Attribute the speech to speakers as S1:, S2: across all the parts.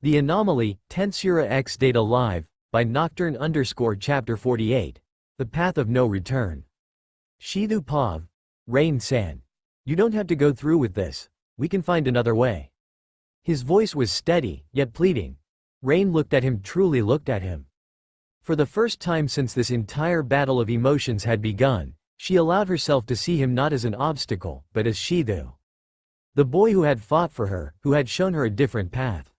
S1: The Anomaly, Tensura X Data Live, by Nocturne_Chapter 48. The Path of No Return. Shidu Pav. Rain-san. You don't have to go through with this. We can find another way. His voice was steady, yet pleading. Rain looked at him, truly looked at him. For the first time since this entire battle of emotions had begun, she allowed herself to see him not as an obstacle, but as Shidu. The boy who had fought for her, who had shown her a different path.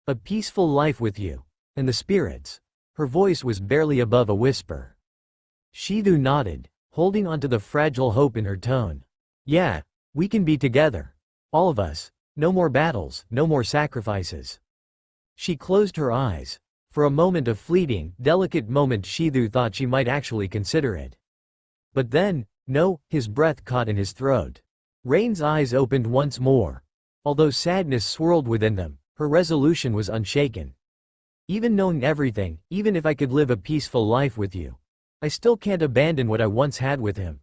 S1: A peaceful life with you. And the spirits. Her voice was barely above a whisper. Shidu nodded, holding onto the fragile hope in her tone. Yeah, we can be together. All of us. No more battles, no more sacrifices. She closed her eyes. For a moment, a fleeting, delicate moment, Shidu thought she might actually consider it. But then, no, his breath caught in his throat. Rain's eyes opened once more. Although sadness swirled within them, her resolution was unshaken. Even knowing everything, even if I could live a peaceful life with you, I still can't abandon what I once had with him.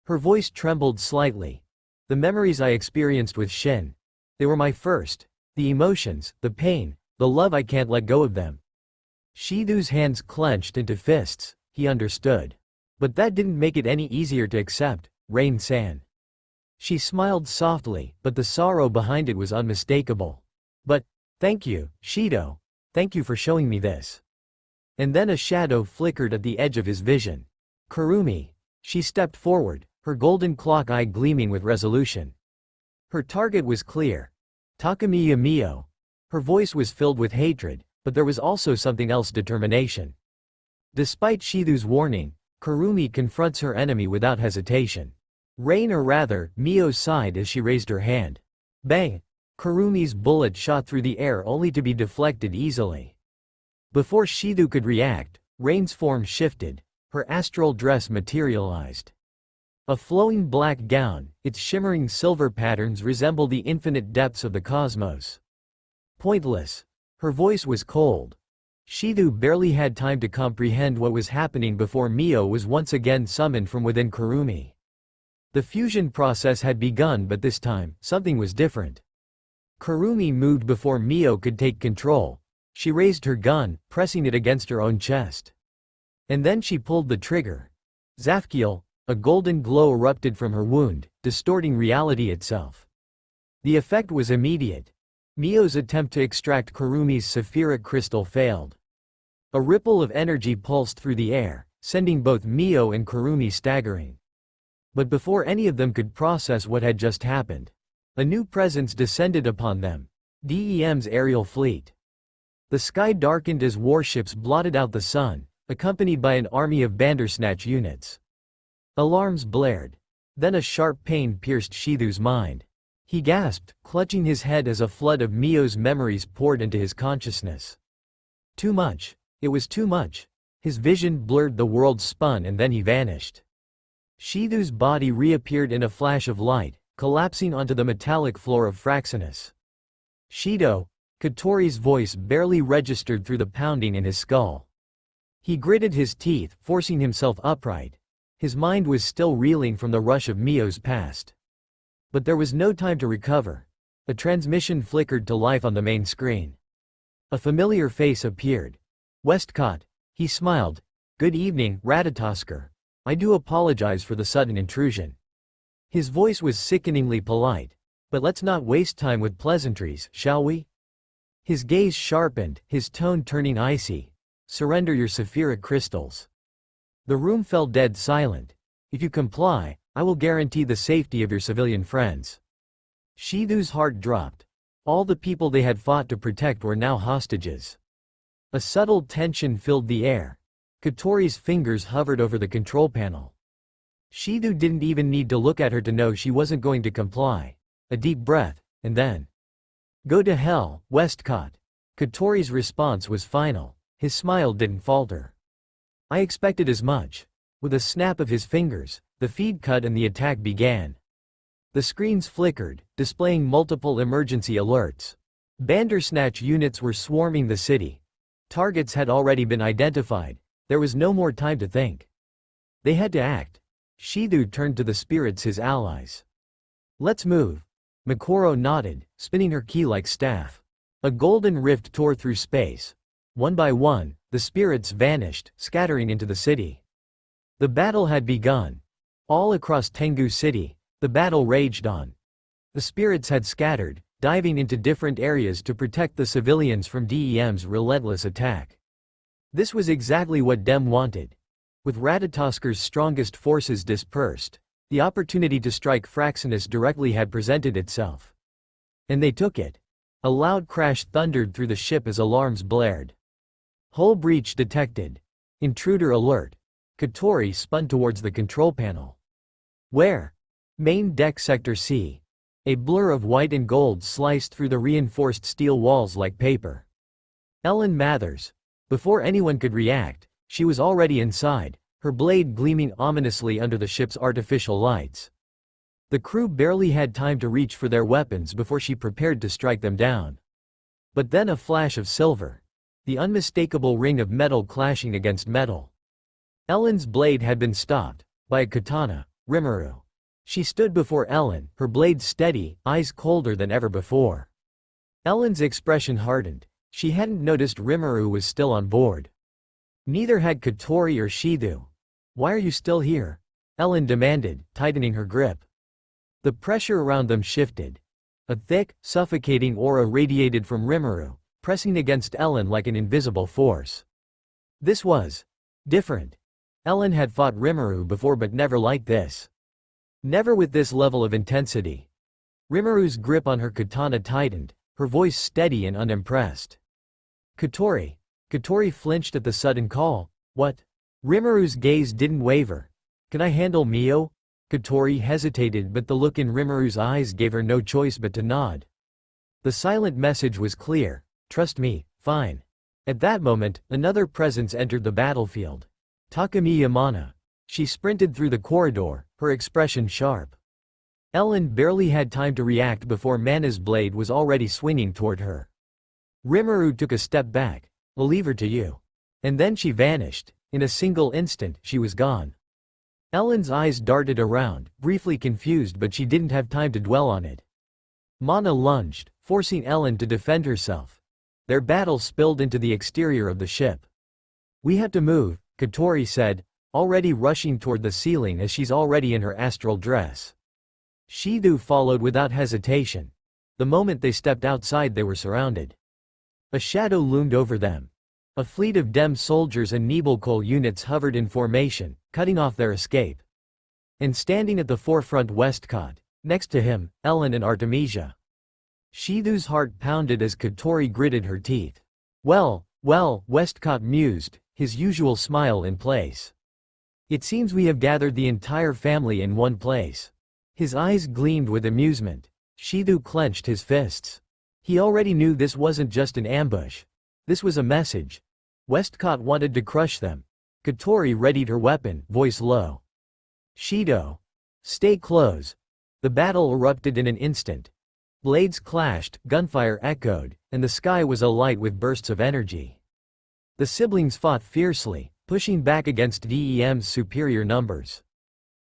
S1: Her voice trembled slightly. The memories I experienced with Shin. They were my first. The emotions, the pain, the love, I can't let go of them. Shidu's hands clenched into fists. He understood. But that didn't make it any easier to accept, Rain-san. She smiled softly, but the sorrow behind it was unmistakable. But, thank you, Shido. Thank you for showing me this. And then a shadow flickered at the edge of his vision. Kurumi. She stepped forward, her golden clock eye gleaming with resolution. Her target was clear. Takamiya Mio. Her voice was filled with hatred, but there was also something else: determination. Despite Shidu's warning, Kurumi confronts her enemy without hesitation. Rain, or rather, Mio, sighed as she raised her hand. Bang! Kurumi's bullet shot through the air only to be deflected easily. Before Shidu could react, Rain's form shifted. Her astral dress materialized. A flowing black gown, its shimmering silver patterns resembled the infinite depths of the cosmos. Pointless. Her voice was cold. Shidu barely had time to comprehend what was happening before Mio was once again summoned from within Kurumi. The fusion process had begun, but this time, something was different. Kurumi moved before Mio could take control. She raised her gun, pressing it against her own chest. And then she pulled the trigger. Zafkiel, a golden glow erupted from her wound, distorting reality itself. The effect was immediate. Mio's attempt to extract Kurumi's sapphiric crystal failed. A ripple of energy pulsed through the air, sending both Mio and Kurumi staggering. But before any of them could process what had just happened, a new presence descended upon them. DEM's aerial fleet. The sky darkened as warships blotted out the sun, accompanied by an army of Bandersnatch units. Alarms blared. Then a sharp pain pierced Shidu's mind. He gasped, clutching his head as a flood of Mio's memories poured into his consciousness. Too much. It was too much. His vision blurred, the world spun, and then he vanished. Shidu's body reappeared in a flash of light, collapsing onto the metallic floor of Fraxinus. Shido. Katori's voice barely registered through the pounding in his skull. He gritted his teeth, forcing himself upright. His mind was still reeling from the rush of Mio's past. But there was no time to recover. A transmission flickered to life on the main screen. A familiar face appeared. Westcott. He smiled. Good evening, Ratatosker. I do apologize for the sudden intrusion. His voice was sickeningly polite. But let's not waste time with pleasantries, shall we? His gaze sharpened, his tone turning icy. Surrender your sapphiric crystals. The room fell dead silent. If you comply, I will guarantee the safety of your civilian friends. Shidu's heart dropped. All the people they had fought to protect were now hostages. A subtle tension filled the air. Katori's fingers hovered over the control panel. Shidu didn't even need to look at her to know she wasn't going to comply. A deep breath, and then, go to hell, Westcott. Katori's response was final. His smile didn't falter. I expected as much. With a snap of his fingers, the feed cut and the attack began. The screens flickered, displaying multiple emergency alerts. Bandersnatch units were swarming the city. Targets had already been identified. There was no more time to think. They had to act. Shidu turned to the spirits, his allies. Let's move. Makoro nodded, spinning her key like staff. A golden rift tore through space. One by one, the spirits vanished, scattering into the city. The battle had begun. All across Tengu City, the battle raged on. The spirits had scattered, diving into different areas to protect the civilians from DEM's relentless attack. This was exactly what Dem wanted. With Ratatasker's strongest forces dispersed, the opportunity to strike Fraxinus directly had presented itself. And they took it. A loud crash thundered through the ship as alarms blared. Hull breach detected. Intruder alert. Katori spun towards the control panel. Where? Main deck sector C. A blur of white and gold sliced through the reinforced steel walls like paper. Ellen Mathers. Before anyone could react, she was already inside, her blade gleaming ominously under the ship's artificial lights. The crew barely had time to reach for their weapons before she prepared to strike them down. But then a flash of silver. The unmistakable ring of metal clashing against metal. Ellen's blade had been stopped by a katana, Rimuru. She stood before Ellen, her blade steady, eyes colder than ever before. Ellen's expression hardened. She hadn't noticed Rimuru was still on board. Neither had Katori or Shidhu. "Why are you still here?" Ellen demanded, tightening her grip. The pressure around them shifted. A thick, suffocating aura radiated from Rimuru, pressing against Ellen like an invisible force. This was different. Ellen had fought Rimuru before, but never like this. Never with this level of intensity. Rimuru's grip on her katana tightened, her voice steady and unimpressed. "Katori." Katori flinched at the sudden call. "What?" Rimuru's gaze didn't waver. "Can I handle Mio?" Katori hesitated, but the look in Rimuru's eyes gave her no choice but to nod. The silent message was clear. "Trust me, fine." At that moment, another presence entered the battlefield. Takumi Yamana. She sprinted through the corridor, her expression sharp. Ellen barely had time to react before Mana's blade was already swinging toward her. Rimuru took a step back. "I'll leave her to you." And then she vanished. In a single instant, she was gone. Ellen's eyes darted around, briefly confused, but she didn't have time to dwell on it. Mana lunged, forcing Ellen to defend herself. Their battle spilled into the exterior of the ship. "We have to move," Katori said, already rushing toward the ceiling as she's already in her astral dress. Shidhu followed without hesitation. The moment they stepped outside, they were surrounded. A shadow loomed over them. A fleet of Dem soldiers and Nibelkol units hovered in formation, cutting off their escape. And standing at the forefront, Westcott. Next to him, Ellen and Artemisia. Shidhu's heart pounded as Katori gritted her teeth. Well, Westcott mused, his usual smile in place. "It seems we have gathered the entire family in one place." His eyes gleamed with amusement. Shidhu clenched his fists. He already knew this wasn't just an ambush. This was a message. Westcott wanted to crush them. Katori readied her weapon, voice low. "Shido. Stay close." The battle erupted in an instant. Blades clashed, gunfire echoed, and the sky was alight with bursts of energy. The siblings fought fiercely, pushing back against DEM's superior numbers.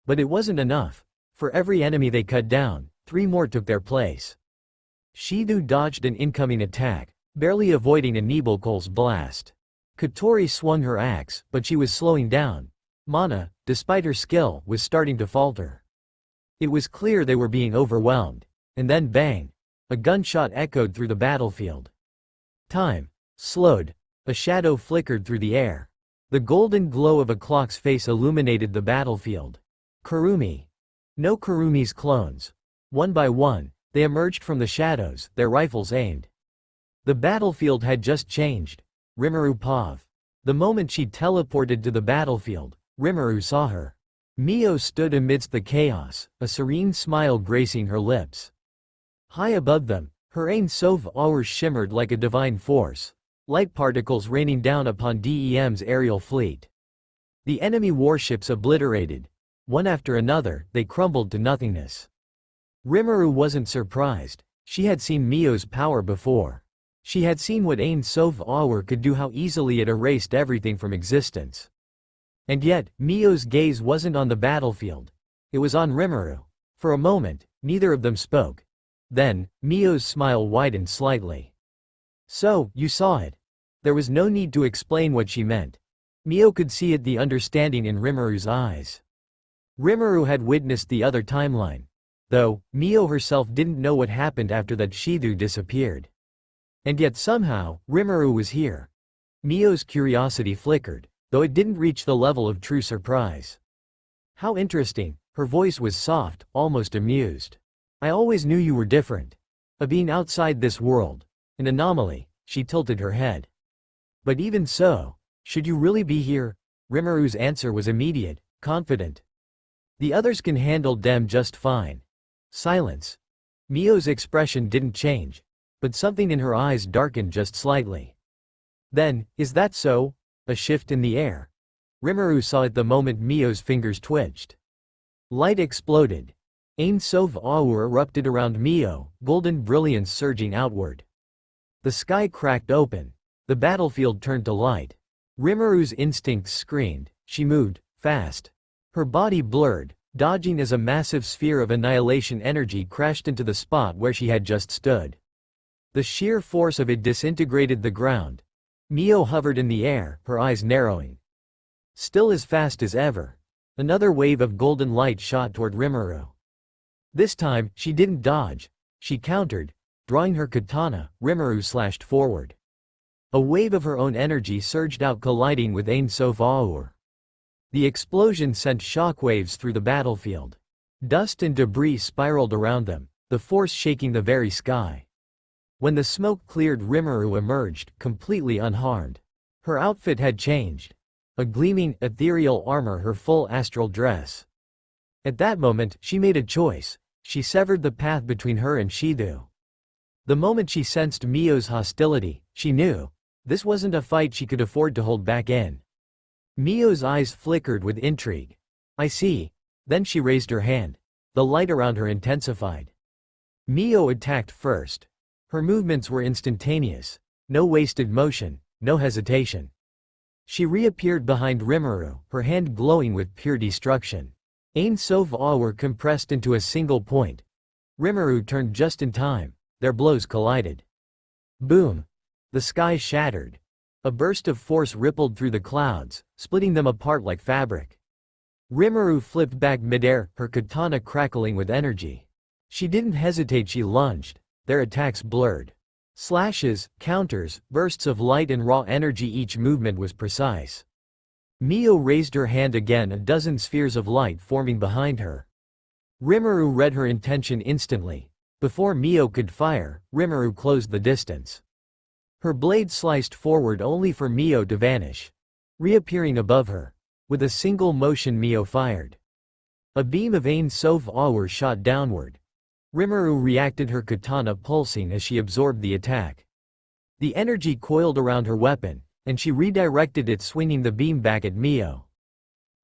S1: But it wasn't enough. For every enemy they cut down, 3 more took their place. Shidhu dodged an incoming attack, barely avoiding a Nibelkol's blast. Katori swung her axe, but she was slowing down. Mana, despite her skill, was starting to falter. It was clear they were being overwhelmed. And then bang! A gunshot echoed through the battlefield. Time slowed. A shadow flickered through the air. The golden glow of a clock's face illuminated the battlefield. Kurumi. No Kurumi's clones. One by one, they emerged from the shadows, their rifles aimed. The battlefield had just changed. Rimuru Pav. The moment she teleported to the battlefield, Rimuru saw her. Mio stood amidst the chaos, a serene smile gracing her lips. High above them, her Ain Sov Aur shimmered like a divine force, light particles raining down upon DEM's aerial fleet. The enemy warships obliterated. One after another, they crumbled to nothingness. Rimuru wasn't surprised. She had seen Mio's power before. She had seen what Ain Sov Aur could do, how easily it erased everything from existence. And yet, Mio's gaze wasn't on the battlefield. It was on Rimuru. For a moment, neither of them spoke. Then, Mio's smile widened slightly. So, you saw it. There was no need to explain what she meant. Mio could see it, the understanding in Rimuru's eyes. Rimuru had witnessed the other timeline. Though, Mio herself didn't know what happened after that Shidu disappeared. And yet somehow, Rimuru was here. Mio's curiosity flickered, though it didn't reach the level of true surprise. How interesting, her voice was soft, almost amused. I always knew you were different. A being outside this world. An anomaly, she tilted her head. But even so, should you really be here? Rimuru's answer was immediate, confident. The others can handle them just fine. Silence. Mio's expression didn't change, but something in her eyes darkened just slightly. Then, is that so? A shift in the air. Rimuru saw it the moment Mio's fingers twitched. Light exploded. Ain Sov Aur erupted around Mio, golden brilliance surging outward. The sky cracked open. The battlefield turned to light. Rimuru's instincts screamed. She moved, fast. Her body blurred, dodging as a massive sphere of annihilation energy crashed into the spot where she had just stood. The sheer force of it disintegrated the ground. Mio hovered in the air, her eyes narrowing. Still as fast as ever. Another wave of golden light shot toward Rimuru. This time, she didn't dodge. She countered. Drawing her katana, Rimuru slashed forward. A wave of her own energy surged out, colliding with Ain Sov Aur. The explosion sent shockwaves through the battlefield. Dust and debris spiraled around them, the force shaking the very sky. When the smoke cleared, Rimuru emerged, completely unharmed. Her outfit had changed. A gleaming, ethereal armor, her full astral dress. At that moment, she made a choice. She severed the path between her and Shidu. The moment she sensed Mio's hostility, she knew. This wasn't a fight she could afford to hold back in. Mio's eyes flickered with intrigue. I see. Then she raised her hand. The light around her intensified. Mio attacked first. Her movements were instantaneous. No wasted motion, no hesitation. She reappeared behind Rimuru, her hand glowing with pure destruction. Ain Sov Aur compressed into a single point. Rimuru turned just in time. Their blows collided. Boom! The sky shattered. A burst of force rippled through the clouds, splitting them apart like fabric. Rimuru flipped back midair, her katana crackling with energy. She didn't hesitate, she lunged. Their attacks blurred. Slashes, counters, bursts of light and raw energy, each movement was precise. Mio raised her hand again, a dozen spheres of light forming behind her. Rimuru read her intention instantly. Before Mio could fire, Rimuru closed the distance. Her blade sliced forward only for Mio to vanish. Reappearing above her. With a single motion, Mio fired. A beam of Ain Sov Aur shot downward. Rimuru reacted, her katana pulsing as she absorbed the attack. The energy coiled around her weapon, and she redirected it, swinging the beam back at Mio.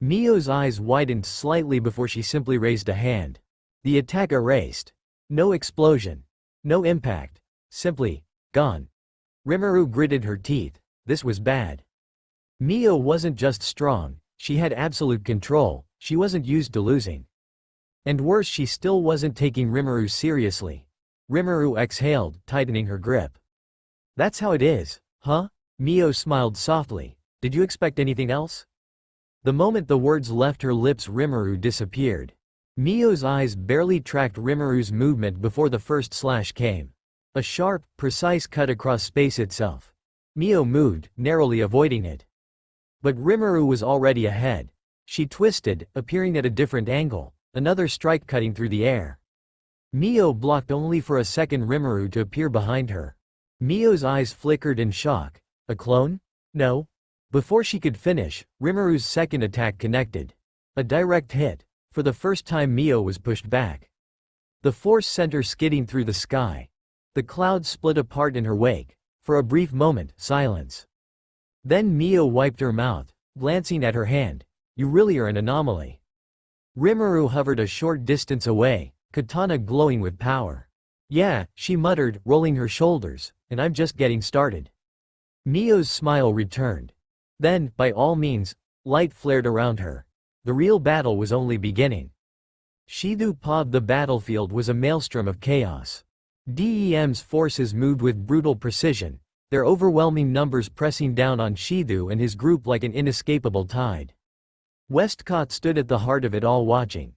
S1: Mio's eyes widened slightly before she simply raised a hand. The attack erased. No explosion. No impact. Simply, gone. Rimuru gritted her teeth. This was bad. Mio wasn't just strong, she had absolute control, she wasn't used to losing. And worse, she still wasn't taking Rimuru seriously. Rimuru exhaled, tightening her grip. That's how it is, huh? Mio smiled softly. Did you expect anything else? The moment the words left her lips, Rimuru disappeared. Mio's eyes barely tracked Rimuru's movement before the first slash came. A sharp, precise cut across space itself. Mio moved, narrowly avoiding it. But Rimuru was already ahead. She twisted, appearing at a different angle, another strike cutting through the air. Mio blocked only for a second, Rimuru to appear behind her. Mio's eyes flickered in shock. A clone? No. Before she could finish, Rimuru's second attack connected. A direct hit. For the first time, Mio was pushed back. The force sent her skidding through the sky. The clouds split apart in her wake. For a brief moment, silence. Then Mio wiped her mouth, glancing at her hand. You really are an anomaly. Rimuru hovered a short distance away, katana glowing with power. Yeah, she muttered, rolling her shoulders, and I'm just getting started. Mio's smile returned. Then, by all means, light flared around her. The real battle was only beginning. Shidu Pod, the battlefield was a maelstrom of chaos. DEM's forces moved with brutal precision, their overwhelming numbers pressing down on Shidhu and his group like an inescapable tide. Westcott stood at the heart of it all, watching.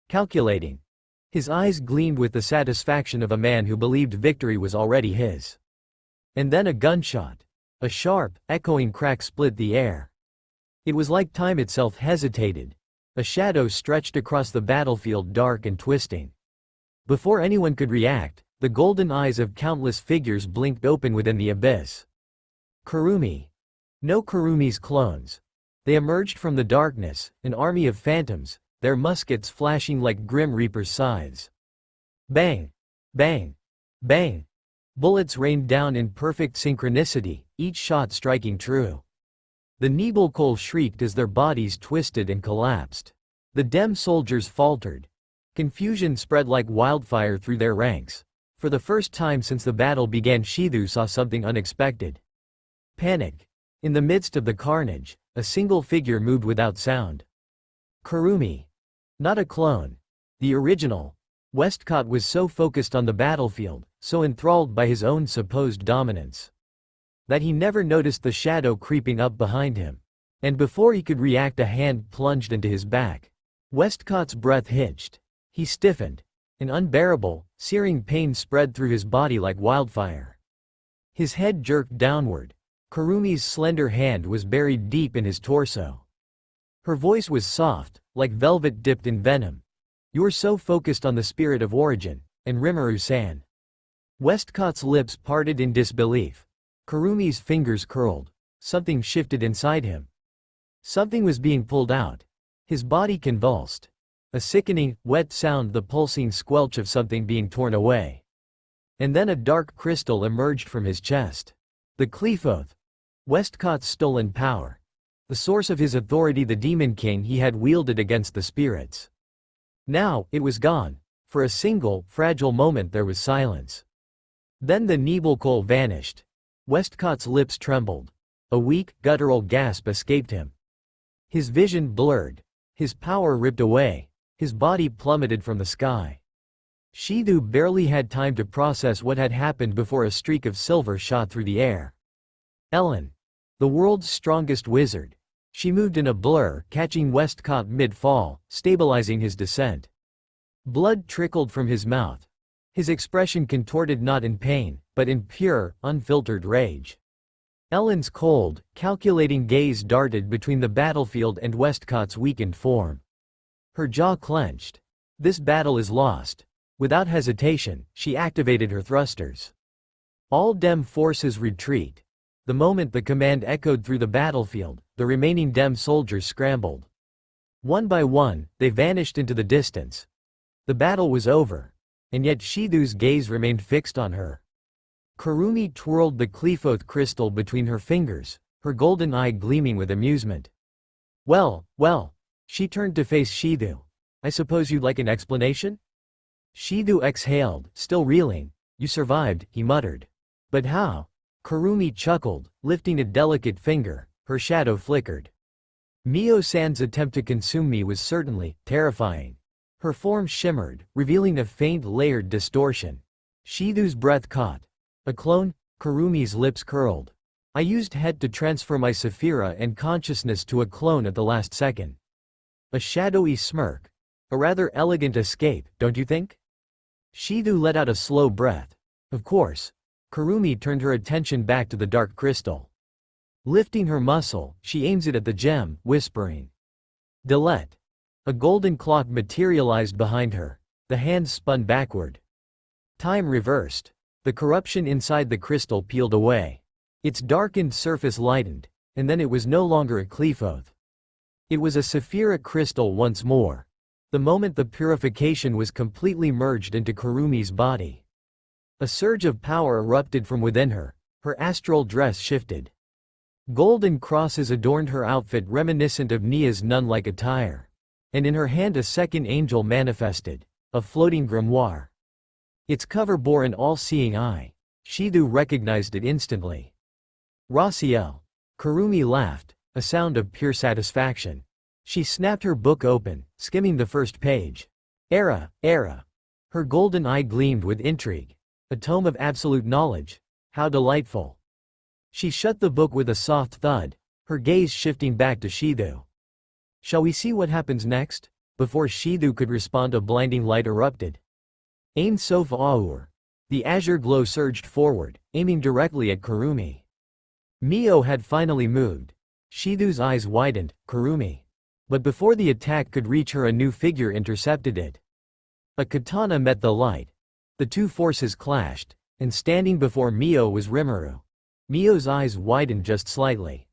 S1: Calculating. His eyes gleamed with the satisfaction of a man who believed victory was already his. And then a gunshot. A sharp, echoing crack split the air. It was like time itself hesitated. A shadow stretched across the battlefield, dark and twisting. Before anyone could react, the golden eyes of countless figures blinked open within the abyss. Kurumi. No Kurumi's clones. They emerged from the darkness, an army of phantoms, their muskets flashing like grim reaper's scythes. Bang! Bang! Bang! Bullets rained down in perfect synchronicity, each shot striking true. The Nibelkol shrieked as their bodies twisted and collapsed. The Dem soldiers faltered. Confusion spread like wildfire through their ranks. For the first time since the battle began, Shidhu saw something unexpected. Panic. In the midst of the carnage, a single figure moved without sound. Kurumi. Not a clone. The original. Westcott was so focused on the battlefield, so enthralled by his own supposed dominance, that he never noticed the shadow creeping up behind him. And before he could react, a hand plunged into his back. Westcott's breath hitched. He stiffened. An unbearable, searing pain spread through his body like wildfire. His head jerked downward. Kurumi's slender hand was buried deep in his torso. Her voice was soft, like velvet dipped in venom. "You're so focused on the spirit of origin, and Rimuru-san." Westcott's lips parted in disbelief. Kurumi's fingers curled. Something shifted inside him. Something was being pulled out. His body convulsed. A sickening, wet sound, the pulsing squelch of something being torn away. And then a dark crystal emerged from his chest. The Qliphoth. Westcott's stolen power. The source of his authority, the Demon King he had wielded against the spirits. Now, it was gone. For a single, fragile moment there was silence. Then the Nibelkol vanished. Westcott's lips trembled. A weak, guttural gasp escaped him. His vision blurred. His power ripped away. His body plummeted from the sky. Shidhu barely had time to process what had happened before a streak of silver shot through the air. Ellen. The world's strongest wizard. She moved in a blur, catching Westcott mid-fall, stabilizing his descent. Blood trickled from his mouth. His expression contorted not in pain, but in pure, unfiltered rage. Ellen's cold, calculating gaze darted between the battlefield and Westcott's weakened form. Her jaw clenched. This battle is lost. Without hesitation, she activated her thrusters. All Dem forces retreat. The moment the command echoed through the battlefield, the remaining Dem soldiers scrambled. One by one, they vanished into the distance. The battle was over. And yet Shidhu's gaze remained fixed on her. Kurumi twirled the Qliphoth crystal between her fingers, her golden eye gleaming with amusement. Well, well. She turned to face Shidhu. I suppose you'd like an explanation? Shidhu exhaled, still reeling. You survived, he muttered. But how? Kurumi chuckled, lifting a delicate finger. Her shadow flickered. Mio-san's attempt to consume me was certainly terrifying. Her form shimmered, revealing a faint layered distortion. Shidhu's breath caught. A clone? Kurumi's lips curled. I used head to transfer my Saphira and consciousness to a clone at the last second. A shadowy smirk. A rather elegant escape, don't you think? Shidhu let out a slow breath. Of course. Kurumi turned her attention back to the dark crystal. Lifting her muscle, she aims it at the gem, whispering. Delete. A golden clock materialized behind her. The hands spun backward. Time reversed. The corruption inside the crystal peeled away. Its darkened surface lightened, and then it was no longer a Qliphoth. It was a Saphira crystal once more. The moment the purification was completely merged into Kurumi's body. A surge of power erupted from within her. Her astral dress shifted. Golden crosses adorned her outfit, reminiscent of Nia's nun-like attire. And in her hand a second angel manifested, a floating grimoire. Its cover bore an all-seeing eye. Shidhu recognized it instantly. Raziel. Kurumi laughed, a sound of pure satisfaction. She snapped her book open, skimming the first page. Era. Her golden eye gleamed with intrigue. A tome of absolute knowledge. How delightful. She shut the book with a soft thud, her gaze shifting back to Shithu. Shall we see what happens next? Before Shithu could respond, a blinding light erupted. Ain Sof Aur. The azure glow surged forward, aiming directly at Kurumi. Mio had finally moved. Shithu's eyes widened. Kurumi. But before the attack could reach her, a new figure intercepted it. A katana met the light. The two forces clashed, and standing before Mio was Rimuru. Mio's eyes widened just slightly.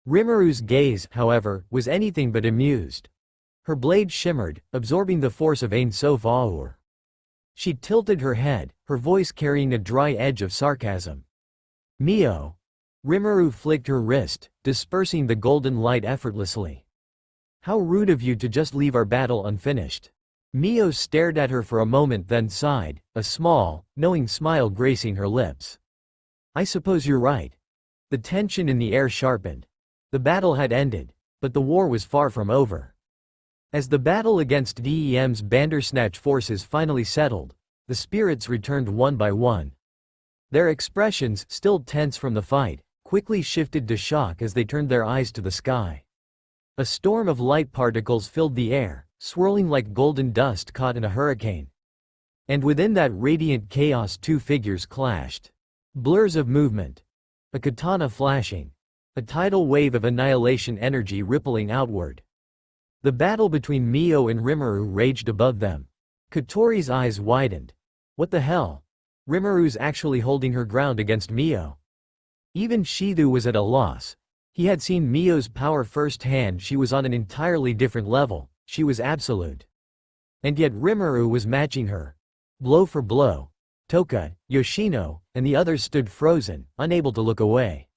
S1: Rimuru's gaze, however, was anything but amused. Her blade shimmered, absorbing the force of Ain Sof Aur. She tilted her head, her voice carrying a dry edge of sarcasm. Mio. Rimuru flicked her wrist, dispersing the golden light effortlessly. How rude of you to just leave our battle unfinished. Mio stared at her for a moment, then sighed, a small, knowing smile gracing her lips. I suppose you're right. The tension in the air sharpened. The battle had ended, but the war was far from over. As the battle against Dem's Bandersnatch forces finally settled, the spirits returned one by one. Their expressions, still tense from the fight, quickly shifted to shock as they turned their eyes to the sky. A storm of light particles filled the air, swirling like golden dust caught in a hurricane. And within that radiant chaos, two figures clashed. Blurs of movement. A katana flashing. A tidal wave of annihilation energy rippling outward. The battle between Mio and Rimuru raged above them. Kotori's eyes widened. What the hell? Rimuru's actually holding her ground against Mio. Even Shithu was at a loss. He had seen Mio's power firsthand. She was on an entirely different level. She was absolute. And yet Rimuru was matching her. Blow for blow. Toka, Yoshino, and the others stood frozen, unable to look away.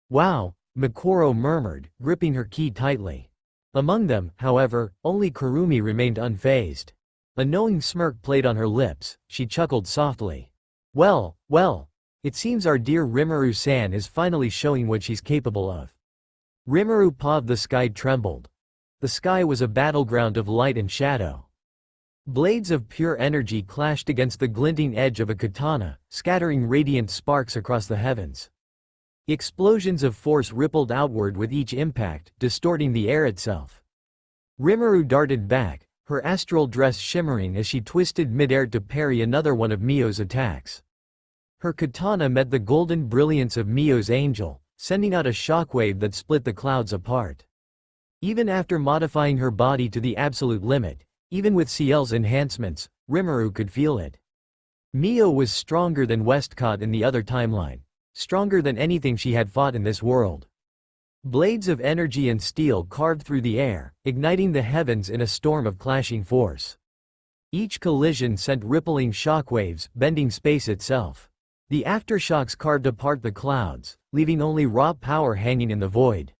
S1: Wow, Mikoro murmured, gripping her ki tightly. Among them, however, only Kurumi remained unfazed. A knowing smirk played on her lips. She chuckled softly. Well, it seems our dear Rimuru-san is finally showing what she's capable of. Rimuru pawed. The sky trembled. The sky was a battleground of light and shadow. Blades of pure energy clashed against the glinting edge of a katana, scattering radiant sparks across the heavens. Explosions of force rippled outward with each impact, distorting the air itself. Rimuru darted back, her astral dress shimmering as she twisted midair to parry another one of Mio's attacks. Her katana met the golden brilliance of Mio's angel, sending out a shockwave that split the clouds apart. Even after modifying her body to the absolute limit, even with Ciel's enhancements, Rimuru could feel it. Mio was stronger than Westcott in the other timeline. Stronger than anything she had fought in this world. Blades of energy and steel carved through the air, igniting the heavens in a storm of clashing force. Each collision sent rippling shockwaves, bending space itself. The aftershocks carved apart the clouds, leaving only raw power hanging in the void.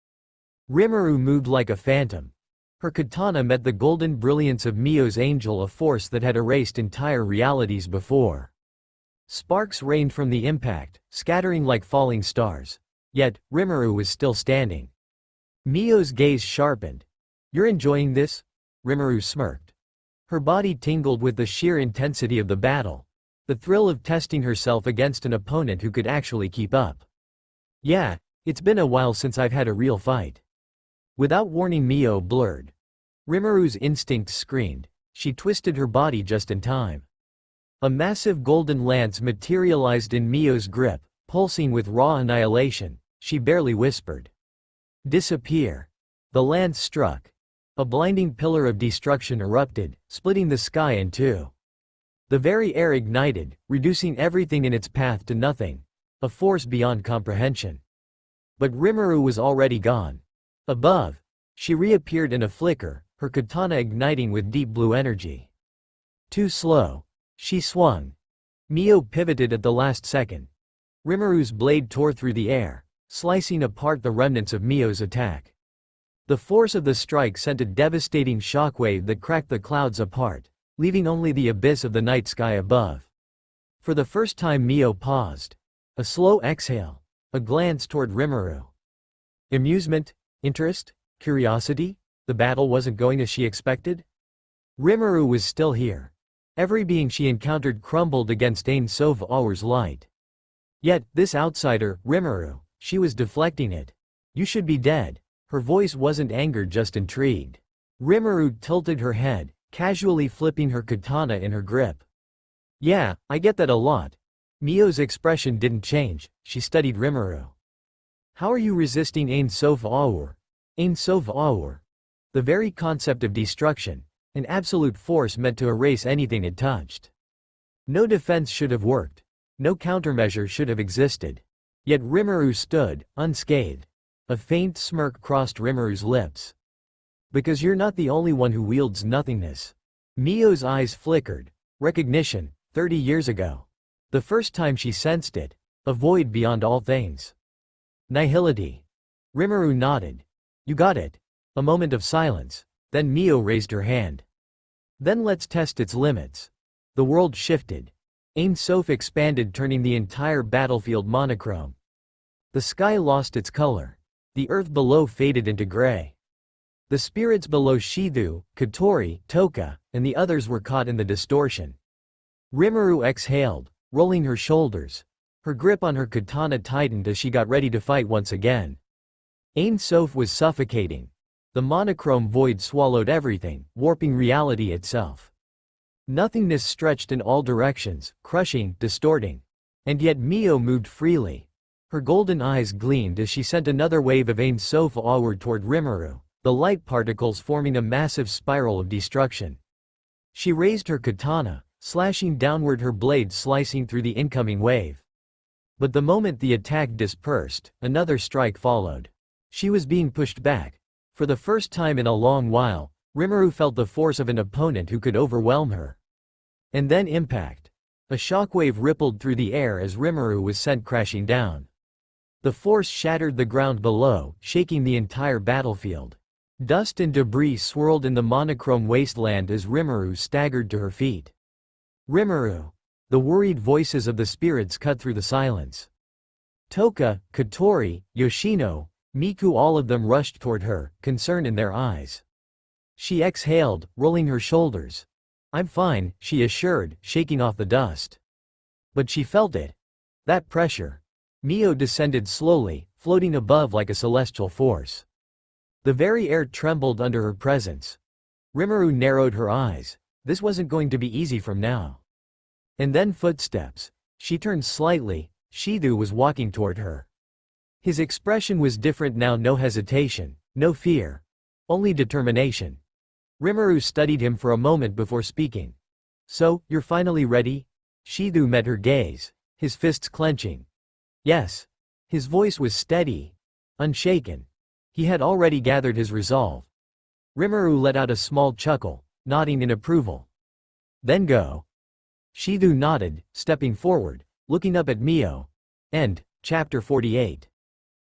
S1: Rimuru moved like a phantom. Her katana met the golden brilliance of Mio's angel, a force that had erased entire realities before. Sparks rained from the impact, scattering like falling stars. Yet, Rimuru was still standing. Mio's gaze sharpened. You're enjoying this? Rimuru smirked. Her body tingled with the sheer intensity of the battle. The thrill of testing herself against an opponent who could actually keep up. Yeah, it's been a while since I've had a real fight. Without warning, Mio blurred. Rimuru's instincts screamed. She twisted her body just in time. A massive golden lance materialized in Mio's grip, pulsing with raw annihilation. She barely whispered. Disappear. The lance struck. A blinding pillar of destruction erupted, splitting the sky in two. The very air ignited, reducing everything in its path to nothing. A force beyond comprehension. But Rimuru was already gone. Above, she reappeared in a flicker, her katana igniting with deep blue energy. Too slow. She swung. Mio pivoted at the last second. Rimuru's blade tore through the air, slicing apart the remnants of Mio's attack. The force of the strike sent a devastating shockwave that cracked the clouds apart, leaving only the abyss of the night sky above. For the first time, Mio paused. A slow exhale. A glance toward Rimuru. Amusement? Interest? Curiosity? The battle wasn't going as she expected? Rimuru was still here. Every being she encountered crumbled against Ain Sof Aur's light. Yet, this outsider, Rimuru, She was deflecting it. You should be dead. Her voice wasn't anger, just intrigued. Rimuru tilted her head, casually flipping her katana in her grip. Yeah, I get that a lot. Mio's expression didn't change. She studied Rimuru. How are you resisting Ain Sof Aur? Ain Sof Aur. The very concept of destruction, an absolute force meant to erase anything it touched. No defense should have worked. No countermeasure should have existed. Yet Rimuru stood, unscathed. A faint smirk crossed Rimuru's lips. Because you're not the only one who wields nothingness. Mio's eyes flickered. Recognition, 30 years ago. The first time she sensed it. A void beyond all things. Nihility. Rimuru nodded. You got it. A moment of silence. Then Mio raised her hand. Then let's test its limits. The world shifted. Ain Sof expanded, turning the entire battlefield monochrome. The sky lost its color. The earth below faded into gray. The spirits below Shidhu, Katori, Toka, and the others were caught in the distortion. Rimuru exhaled, rolling her shoulders. Her grip on her katana tightened as she got ready to fight once again. Ain Sof was suffocating. The monochrome void swallowed everything, warping reality itself. Nothingness stretched in all directions, crushing, distorting. And yet Mio moved freely. Her golden eyes gleamed as she sent another wave of Ain Sof onward toward Rimuru, the light particles forming a massive spiral of destruction. She raised her katana, slashing downward, her blade slicing through the incoming wave. But the moment the attack dispersed, another strike followed. She was being pushed back. For the first time in a long while, Rimuru felt the force of an opponent who could overwhelm her. And then impact. A shockwave rippled through the air as Rimuru was sent crashing down. The force shattered the ground below, shaking the entire battlefield. Dust and debris swirled in the monochrome wasteland as Rimuru staggered to her feet. Rimuru! The worried voices of the spirits cut through the silence. Toka, Katori, Yoshino, Miku, all of them rushed toward her, concern in their eyes. She exhaled, rolling her shoulders. I'm fine, she assured, shaking off the dust. But she felt it. That pressure. Mio descended slowly, floating above like a celestial force. The very air trembled under her presence. Rimuru narrowed her eyes. This wasn't going to be easy from now. And then footsteps. She turned slightly. Shidhu was walking toward her. His expression was different now, no hesitation, no fear. Only determination. Rimuru studied him for a moment before speaking. So, you're finally ready? Shidhu met her gaze, his fists clenching. Yes. His voice was steady, unshaken. He had already gathered his resolve. Rimuru let out a small chuckle, nodding in approval. Then go. Shidhu nodded, stepping forward, looking up at Mio. End, Chapter 48.